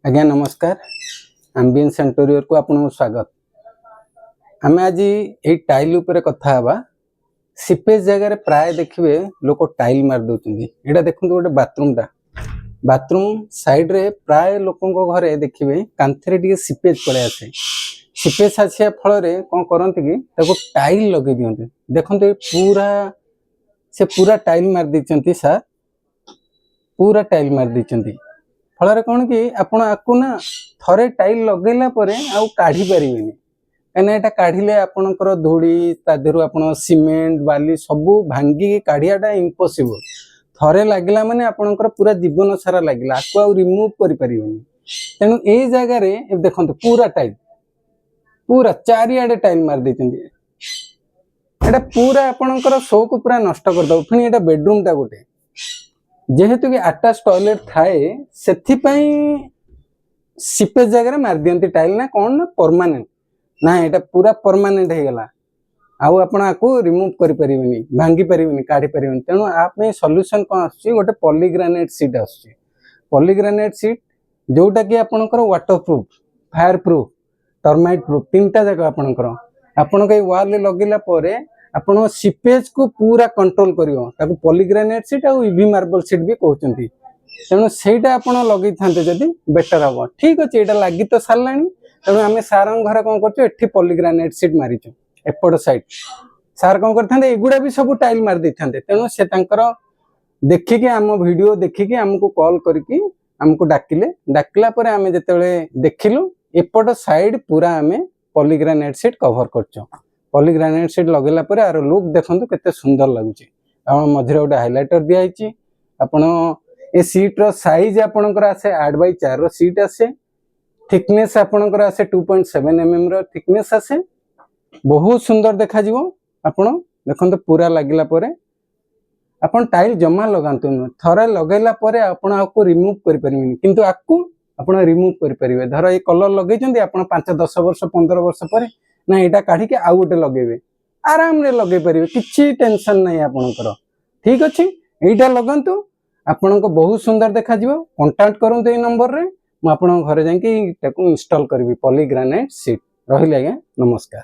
आज्ञा नमस्कार। Ambience interior को आपन स्वागत। आम आज ये टाइल उपरे कथा हवा। सीपेज जगह प्राय देखिए लोक टाइल मार दौरान यहाँ देखते गोटे बाथरूम साइड रे प्राय लोकों घरे देखिए कांथरे टी सीपेज पड़े आसे। सीपेज आसा फल कौन करती कि टाइल लगे दिखते देखते पूरा टाइल मार दी सार पूरा टाइल मार दी फल कौन कि आपण आपको ना थरे टाइल लगेला परे आउ काढ़ी परिबेनी कने एटा काढ़िले आपनकर धूड़ी तादेरु आपण सीमेंट बाली सब भांगी काढ़ियाटा इम्पॉसिबल। थरे लागिला माने आपनकर पूरा जीवन सारा लागिला आपको आउ रिमूव करि परिबेनी। तेनु ए जगह रे देखंतु पूरा चारियाडे टाइल मार देचंदी। एटा पूरा आपनकर शो को पूरा नष्ट कर दउ। फिनी एटा बेडरूम टा गोटे जेहेतु कि अटैच टॉयलेट थाए सेथि पई सीपेज जगह मार दियंती टाइल ना कौन ना परमानेंट ना एटा पूरा परमानेंट हे गला आउ आपण आको रिमूव करि परिबेनी भांगी परिबेनी काढी परिबेनी। तेनु आप में सॉल्यूशन कोन आछि गोटे पॉलीग्रेनाइट शीट आछि। पॉलीग्रेनाइट शीट जोटा कि आपनकर waterproof fire proof termite proof तीनटा जगह आपनकर आपण के वॉल लगिला परे आपण सीपेज को पूरा कंट्रोल करियो ताको पॉलीग्रेनाइट शीट आ ईवी मार्बल शीट भी कहउचंती। तेणु सेटा आपण लगै थांते जदी बेटर हबो। ठीक अछि एटा लागि तो सारलानी। तेणु आमे सारंग घर कोन करछु एठी पॉलीग्रेनाइट शीट मारिछु एपड साइड सार कोन करथांते एगुडा भी सब टाइल मार दै थांते। तेणु से तांकर देखि के हम वीडियो देखि के हमको कॉल करके हमको डाकिला परे आमे जेतेबेले देखिलु एपड साइड पूरा आमे पॉलीग्रेनाइट शीट कवर करछु। पॉलीग्रेनाइट शीट लगेला परे आरो लुक देखंतु केते सुंदर लागुची। आपण मझिरे गोटे हाइलाइटर दिया हिची। आपण ए शीट रो साइज आपणकर आसे 8x4 रो शीट आसे। थिकनेस आपणकर आसे 2.7 mm रो थिकनेस आसे। बहुत सुंदर देखा जीवो। आपण देखंतु पूरा लागिला परे आपण टाइल जमा लगांतु न थरे लगेला परे आपण आको रिमूव करि परिबिनी किंतु आको आपण रिमूव करि परिबे। धर ए कलर लगै चंदी आपण 5-10 वर्ष 15 वर्ष परे ना एटा काढी के आउ गोटे लगेबे आराम रे लगे परिबे किछि टेंशन नै आपणकर। ठीक अछि एटा लगंतु आपनको बहुत सुंदर देखा जीवो। कांटेक्ट करंतु ए नंबर रे म आपन घरे जाई कि ताको इंस्टॉल करबी पॉलीग्रेनाइट शीट। रहिला आज्ञा नमस्कार।